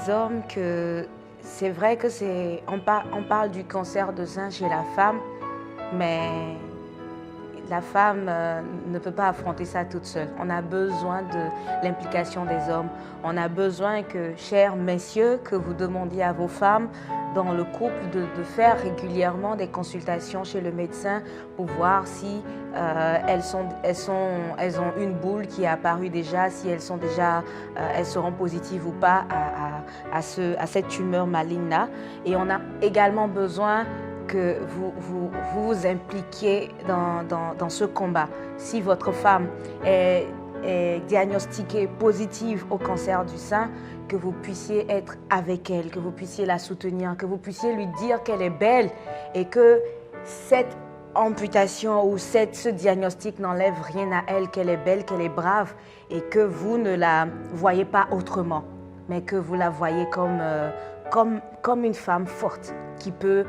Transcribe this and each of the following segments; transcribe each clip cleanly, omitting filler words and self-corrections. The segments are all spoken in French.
les hommes que c'est vrai que on parle du cancer de sein chez la femme, mais la femme ne peut pas affronter ça toute seule. On a besoin de l'implication des hommes. On a besoin que, chers messieurs, que vous demandiez à vos femmes dans le couple de faire régulièrement des consultations chez le médecin pour voir si elles ont une boule qui est apparue déjà, si elles seront positives ou pas à cette tumeur maligne-là. Et on a également besoin que vous impliquiez dans ce combat. Si votre femme est diagnostiquée positive au cancer du sein, que vous puissiez être avec elle, que vous puissiez la soutenir, que vous puissiez lui dire qu'elle est belle et que cette amputation ou ce diagnostic n'enlève rien à elle, qu'elle est belle, qu'elle est brave et que vous ne la voyez pas autrement, mais que vous la voyez comme une femme forte qui peut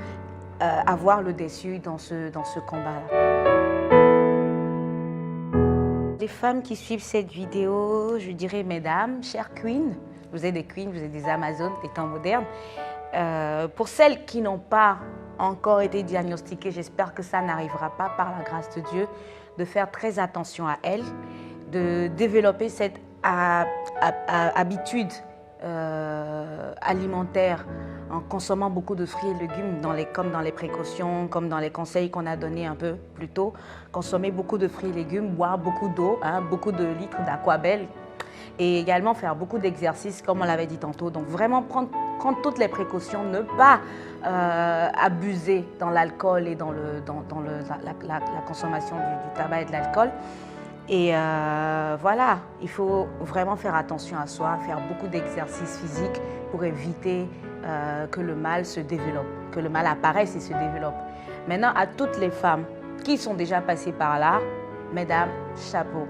avoir le dessus dans ce combat-là. Les femmes qui suivent cette vidéo, je dirais mesdames, chères queens, vous êtes des queens, vous êtes des amazones des temps modernes. Pour celles qui n'ont pas encore été diagnostiquées, j'espère que ça n'arrivera pas par la grâce de Dieu, de faire très attention à elles, de développer cette habitude alimentaire en consommant beaucoup de fruits et légumes, comme dans les précautions, comme dans les conseils qu'on a donnés un peu plus tôt. Consommer beaucoup de fruits et légumes, boire beaucoup d'eau, beaucoup de litres d'Aquabelle et également faire beaucoup d'exercices comme on l'avait dit tantôt. Donc vraiment prendre toutes les précautions, ne pas abuser dans l'alcool et dans la consommation du tabac et de l'alcool. Et voilà, il faut vraiment faire attention à soi, faire beaucoup d'exercices physiques pour éviter que le mal se développe, que le mal apparaisse et se développe. Maintenant, à toutes les femmes qui sont déjà passées par là, mesdames, chapeau.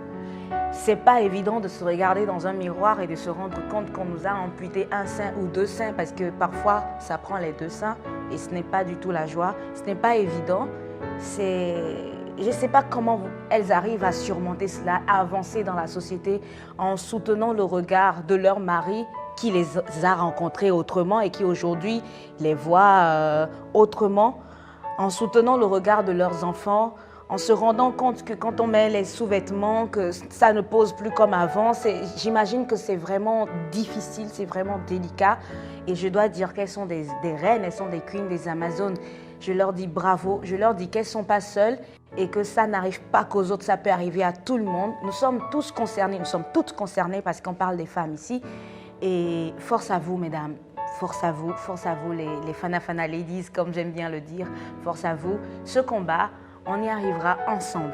C'est pas évident de se regarder dans un miroir et de se rendre compte qu'on nous a amputé un sein ou deux seins parce que parfois, ça prend les deux seins et ce n'est pas du tout la joie. Ce n'est pas évident. Je ne sais pas comment elles arrivent à surmonter cela, à avancer dans la société en soutenant le regard de leur mari qui les a rencontrés autrement et qui aujourd'hui les voit autrement, en soutenant le regard de leurs enfants, en se rendant compte que quand on met les sous-vêtements, que ça ne pose plus comme avant. J'imagine que c'est vraiment difficile, c'est vraiment délicat. Et je dois dire qu'elles sont des reines, elles sont des queens, des amazones. Je leur dis bravo, je leur dis qu'elles ne sont pas seules et que ça n'arrive pas qu'aux autres, ça peut arriver à tout le monde. Nous sommes tous concernés, nous sommes toutes concernées parce qu'on parle des femmes ici. Et force à vous, mesdames, force à vous les Fana ladies, comme j'aime bien le dire, force à vous. Ce combat, on y arrivera ensemble.